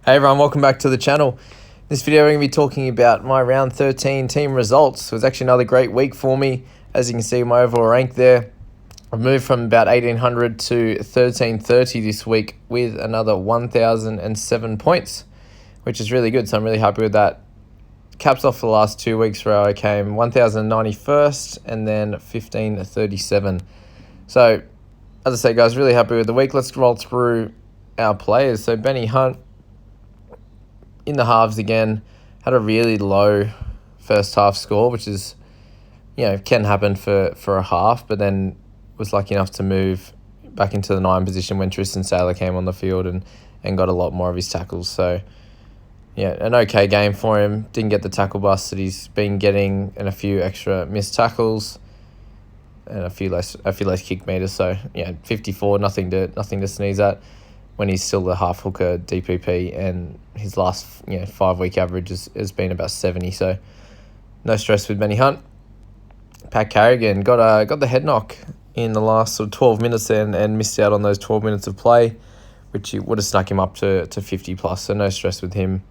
Hey everyone, welcome back to the channel. In this video we're going to be talking about my round 13 team results. It was actually another great week for me. As you can see, my overall rank there, I've moved from about 1800 to 1330 this week with another 1007 points, which is really good, so I'm really happy with that. Caps off the last 2 weeks where I came 1091st and then 1537. So, as I say guys, really happy with the week. Let's roll through our players. So Benny Hunt, in the halves again, had a really low first half score, which is, can happen for a half, but then was lucky enough to move back into the 9 position when Tristan Saylor came on the field and got a lot more of his tackles. So, an okay game for him. Didn't get the tackle bust that he's been getting and a few extra missed tackles and a few less kick meters. So, 54, nothing to sneeze at, when he's still the half hooker DPP, and his last 5 week average has been about 70. So no stress with Benny Hunt. Pat Carrigan got the head knock in the last 12 minutes and missed out on those 12 minutes of play, which would have snuck him up to 50 plus. So no stress with him.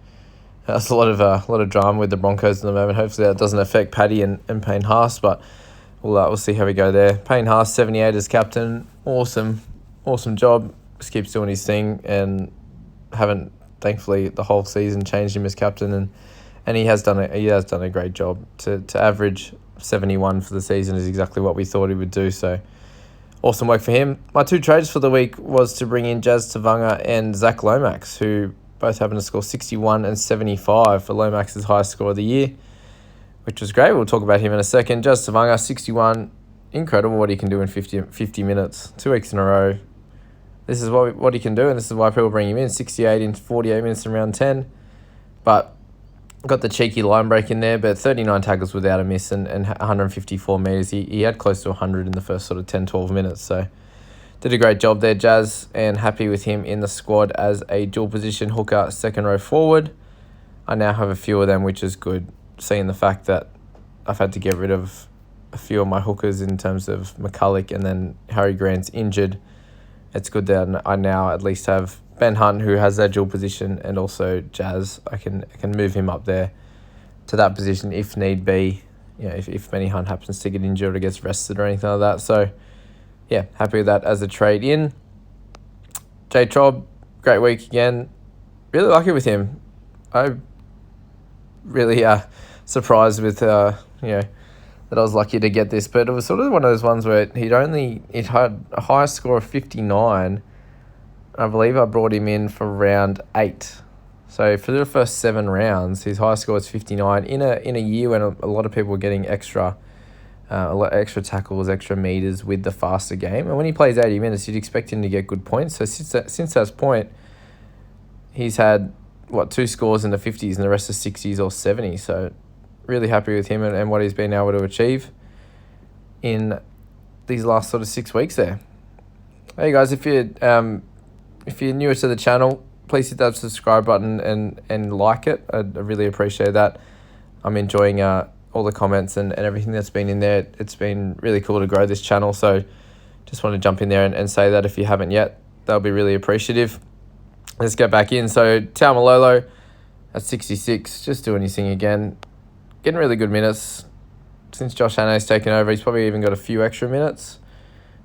That's a lot of drama with the Broncos at the moment. Hopefully that doesn't affect Paddy and Payne Haas, but we'll see how we go there. Payne Haas, 78 as captain. Awesome job. Just keeps doing his thing, and haven't, thankfully, the whole season changed him as captain, and he has done a great job. To average 71 for the season is exactly what we thought he would do. So awesome work for him. My 2 trades for the week was to bring in Jazz Tavanga and Zach Lomax, who both happen to score 61 and 75 for Lomax's highest score of the year, which was great. We'll talk about him in a second. Jazz Tavanga, 61, incredible what he can do in 50 minutes, 2 weeks in a row. This is what he can do, and this is why people bring him in. 68 in 48 minutes in round 10. But got the cheeky line break in there, but 39 tackles without a miss and 154 metres. He had close to 100 in the first 10, 12 minutes. So did a great job there, Jazz, and happy with him in the squad as a dual position hooker, second row forward. I now have a few of them, which is good, seeing the fact that I've had to get rid of a few of my hookers in terms of McCulloch, and then Harry Grant's injured. It's good that I now at least have Ben Hunt, who has that dual position, and also Jazz. I can move him up there to that position if need be. If Benny Hunt happens to get injured or gets rested or anything like that. So, happy with that as a trade in. J Trob, great week again. Really lucky with him. I really surprised with that I was lucky to get this, but it was sort of one of those ones where it had a high score of 59. I believe I brought him in for round 8. So for the first 7 rounds, his high score was 59 in a year when a lot of people were getting extra tackles, extra meters with the faster game. And when he plays 80 minutes, you'd expect him to get good points. So since that point, he's had 2 scores in the 50s and the rest are 60s or 70s. So really happy with him and what he's been able to achieve in these last 6 weeks there. Hey guys, if you're newer to the channel, please hit that subscribe button and like it. I really appreciate that. I'm enjoying all the comments and everything that's been in there. It's been really cool to grow this channel, so just want to jump in there and say that if you haven't yet, that'll be really appreciative. Let's get back in. So Taumalolo at 66, just doing his thing again. Getting really good minutes. Since Josh Hannay's taken over, he's probably even got a few extra minutes,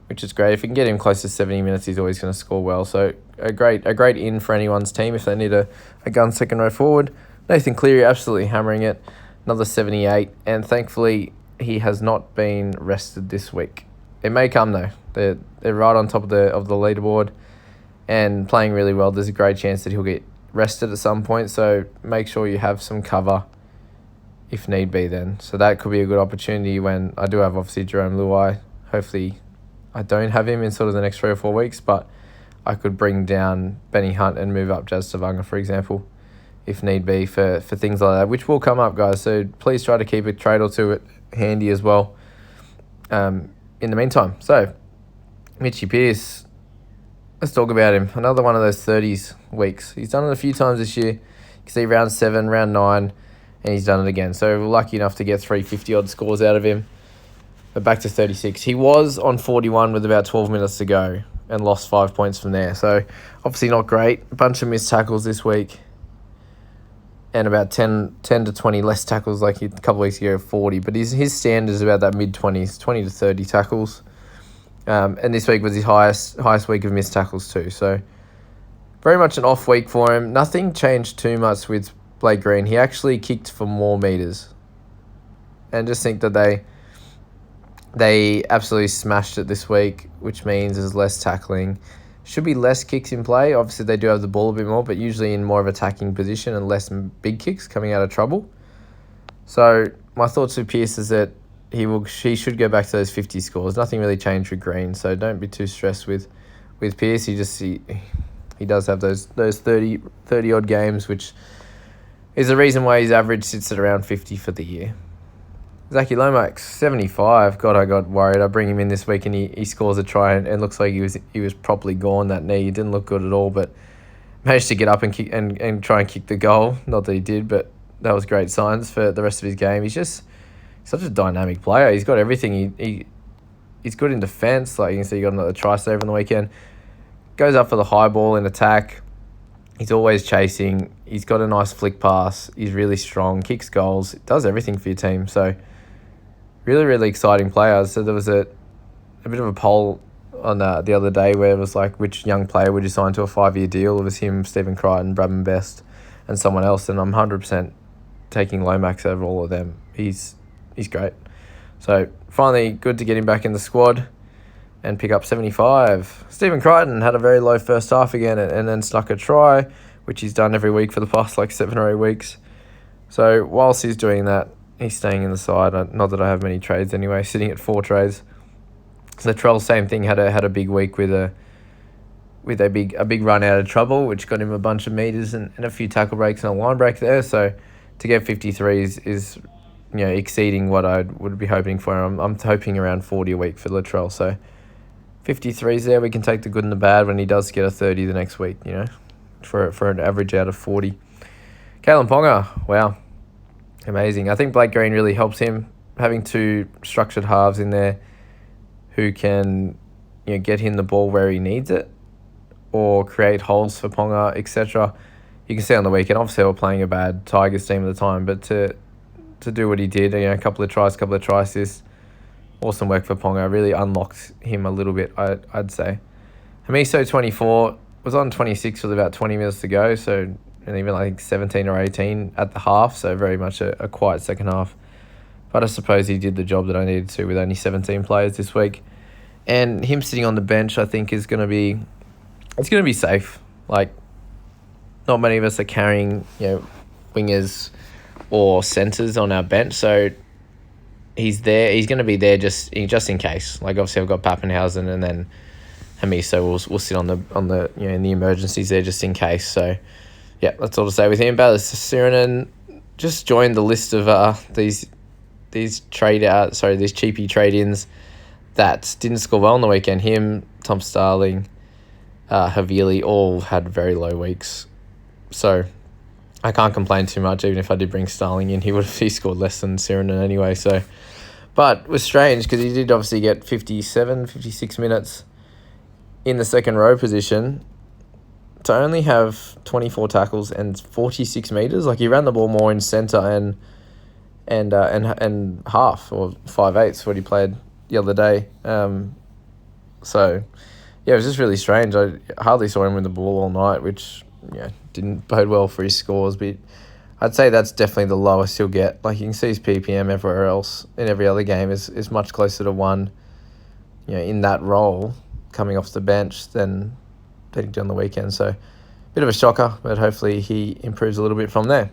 which is great. If you can get him close to 70 minutes, he's always going to score well. So a great in for anyone's team if they need a gun second row forward. Nathan Cleary absolutely hammering it. Another 78, and thankfully he has not been rested this week. It may come though. They're right on top of the leaderboard and playing really well. There's a great chance that he'll get rested at some point. So make sure you have some cover if need be then. So that could be a good opportunity when I do have obviously Jerome Luai. Hopefully I don't have him in the next 3 or 4 weeks, but I could bring down Benny Hunt and move up Jazz Tavanga, for example, if need be for things like that, which will come up, guys. So please try to keep a trade or 2 handy as well in the meantime. So Mitchy Pearce, let's talk about him. Another one of those 30s weeks. He's done it a few times this year. You can see round 7, round 9, and he's done it again. So we're lucky enough to get 350-odd scores out of him. But back to 36. He was on 41 with about 12 minutes to go and lost 5 points from there. So obviously not great. A bunch of missed tackles this week. and about 10 to 20 less tackles like a couple of weeks ago, 40. But his standard is about that mid-20s, 20 to 30 tackles. And this week was his highest week of missed tackles too. So very much an off week for him. Nothing changed too much with Blake Green. He actually kicked for more meters. And just think that they absolutely smashed it this week, which means there's less tackling. Should be less kicks in play. Obviously, they do have the ball a bit more, but usually in more of attacking position and less big kicks coming out of trouble. So my thoughts with Pearce is that he should go back to those 50 scores. Nothing really changed with Green, so don't be too stressed with Pearce. He does have those 30 odd games, which is the reason why his average sits at around 50 for the year. Zachy Lomax, 75. God, I got worried. I bring him in this week and he scores a try and looks like he was properly gone, that knee. He didn't look good at all, but managed to get up and kick and try and kick the goal. Not that he did, but that was great signs for the rest of his game. He's just such a dynamic player. He's got everything. He's good in defence. Like you can see, he got another try save on the weekend. Goes up for the high ball in attack. He's always chasing. He's got a nice flick pass. He's really strong. Kicks goals. Does everything for your team. So really, really exciting player. So there was a bit of a poll on the other day where it was like, which young player would you sign to a 5-year deal? It was him, Stephen Crichton, Bradman Best, and someone else. And I'm 100% taking Lomax over all of them. He's great. So finally, good to get him back in the squad and pick up 75. Stephen Crichton had a very low first half again and then snuck a try, which he's done every week for the past 7 or 8 weeks. So whilst he's doing that, he's staying in the side. Not that I have many trades anyway, sitting at 4 trades. Latrell, same thing, had a big week with a big run out of trouble, which got him a bunch of meters and a few tackle breaks and a line break there. So to get 53 is exceeding what I would be hoping for. I'm hoping around 40 a week for Latrell. So 53's there. We can take the good and the bad when he does get a 30 the next week, for an average out of 40. Kalen Ponga, wow. Amazing. I think Blake Green really helps him, having 2 structured halves in there who can get him the ball where he needs it or create holes for Ponga, etc. You can see on the weekend, obviously we're playing a bad Tigers team at the time, but to do what he did, a couple of try assists, awesome work for Ponga. Really unlocked him a little bit, I'd say. Hamiso, 24, was on 26 with about 20 minutes to go, so and even 17 or 18 at the half, so very much a quiet second half. But I suppose he did the job that I needed to with only 17 players this week. And him sitting on the bench, I think, is going to be safe. Not many of us are carrying, wingers or centres on our bench, so he's there. He's going to be there just in case. Obviously, I've got Pappenhausen and then Hamiso will sit on the in the emergencies there just in case. So yeah, that's all to say with him. Balis Sirinen just joined the list of these cheapy trade-ins that didn't score well on the weekend. Him, Tom Starling, Havili all had very low weeks. So I can't complain too much. Even if I did bring Starling in, he scored less than Sirinen anyway. So, but it was strange because he did obviously get 56 minutes in the second row position to only have 24 tackles and 46 meters. He ran the ball more in center and half or 5/8 what he played the other day. So yeah, it was just really strange. I hardly saw him with the ball all night, which didn't bode well for his scores. But I'd say that's definitely the lowest he'll get. You can see his PPM everywhere else in every other game is much closer to 1. In that role coming off the bench than he did on the weekend. So bit of a shocker, but hopefully he improves a little bit from there.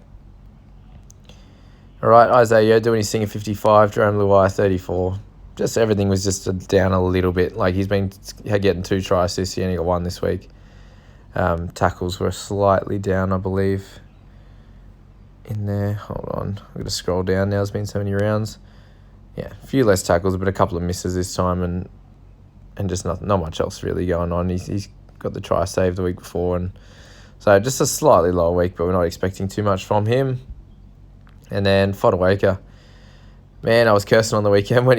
All right, Isaiah Yeo doing his thing at 55, Jerome Luai 34. Just everything was just down a little bit. He's been getting 2 try assists. He only got 1 this week. Tackles were slightly down, I believe, in there. Hold on. I'm going to scroll down now. It's been so many rounds. Yeah, a few less tackles, but a couple of misses this time and just not much else really going on. He's got the try save the week before. And so just a slightly lower week, but we're not expecting too much from him. And then Fodawaker. Man, I was cursing on the weekend when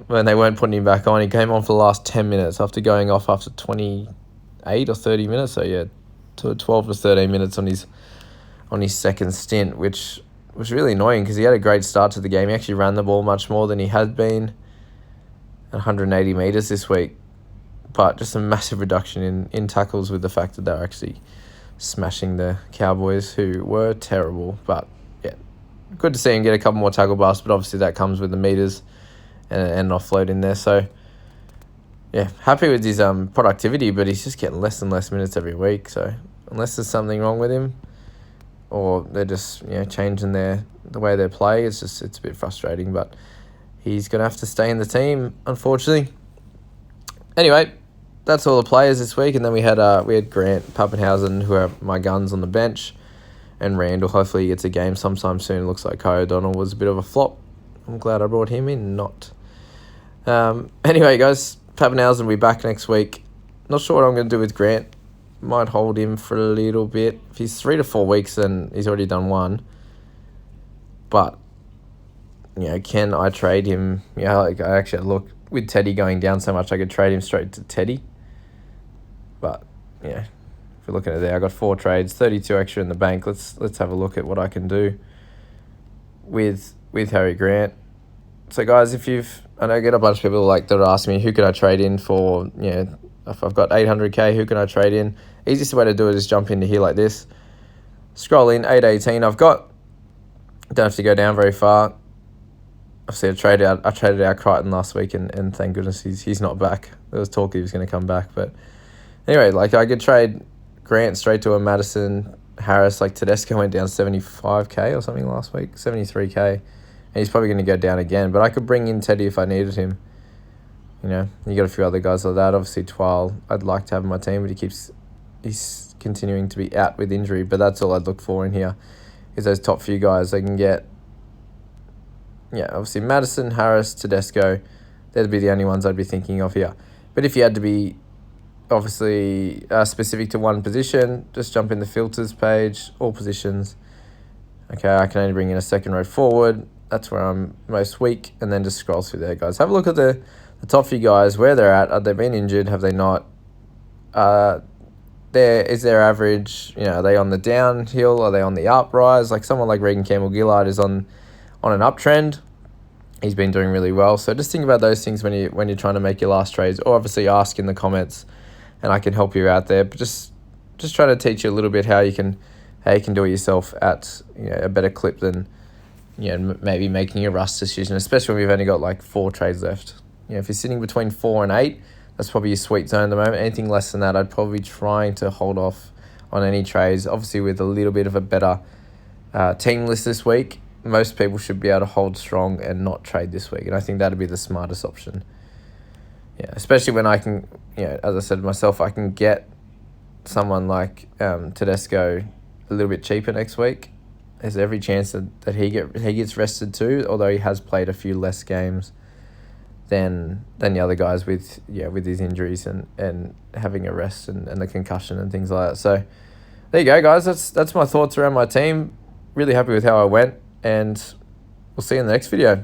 when they weren't putting him back on. He came on for the last 10 minutes after going off after 28 or 30 minutes. So yeah, to 12 to 13 minutes on on his second stint, which was really annoying because he had a great start to the game. He actually ran the ball much more than he had been at 180 metres this week. But just a massive reduction in tackles with the fact that they're actually smashing the Cowboys, who were terrible. But yeah, good to see him get a couple more tackle busts, but obviously that comes with the meters and an offload in there. So yeah, happy with his productivity, but he's just getting less and less minutes every week. So unless there's something wrong with him, or they're just changing the way they play, it's a bit frustrating. But he's gonna have to stay in the team, unfortunately. Anyway, that's all the players this week, and then we had Grant, Pappenhausen, who are my guns on the bench, and Randall. Hopefully he gets a game sometime soon. It looks like Kai O'Donnell was a bit of a flop. I'm glad I brought him in, not. Anyway, guys, Pappenhausen will be back next week. Not sure what I'm going to do with Grant. Might hold him for a little bit. If he's 3 to 4 weeks, then he's already done one. But, can I trade him? I actually look with Teddy going down so much, I could trade him straight to Teddy. But, if you're looking at there, I got 4 trades, 32 extra in the bank. Let's have a look at what I can do with Harry Grant. So, guys, I know I get a bunch of people that ask me, who can I trade in for, if I've got 800k, who can I trade in? Easiest way to do it is jump into here like this. Scroll in, 818 I've got. Don't have to go down very far. Obviously, I traded out Crichton last week, and thank goodness he's not back. There was talk he was going to come back. But anyway, I could trade Grant straight to a Madison, Harris. Tedesco went down 75k or something last week, 73k. And he's probably going to go down again. But I could bring in Teddy if I needed him. You got a few other guys like that. Obviously, Twile, I'd like to have in my team, but he's continuing to be out with injury. But that's all I'd look for in here, is those top few guys. I can get, obviously Madison, Harris, Tedesco. That'd be the only ones I'd be thinking of here. But if you had to be, obviously, specific to one position, just jump in the filters page, all positions. Okay, I can only bring in a second row forward. That's where I'm most weak. And then just scroll through there, guys. Have a look at the top few guys, where they're at. Have they been injured? Have they not? Is their average, are they on the downhill? Are they on the uprise? Someone like Regan Campbell-Gillard is on an uptrend. He's been doing really well. So just think about those things when you're trying to make your last trades, or obviously ask in the comments, and I can help you out there. But just trying to teach you a little bit how you can do it yourself at a better clip than maybe making a rush decision, especially when we've only got 4 trades left. If you're sitting between 4 and 8, that's probably your sweet zone at the moment. Anything less than that, I'd probably be trying to hold off on any trades. Obviously, with a little bit of a better team list this week, most people should be able to hold strong and not trade this week. And I think that'd be the smartest option. Especially when I can, as I said myself, I can get someone like Tedesco a little bit cheaper next week. There's every chance that he gets rested too, although he has played a few less games than the other guys with his injuries and having a rest and the concussion and things like that. So there you go, guys. That's my thoughts around my team. Really happy with how I went, and we'll see you in the next video.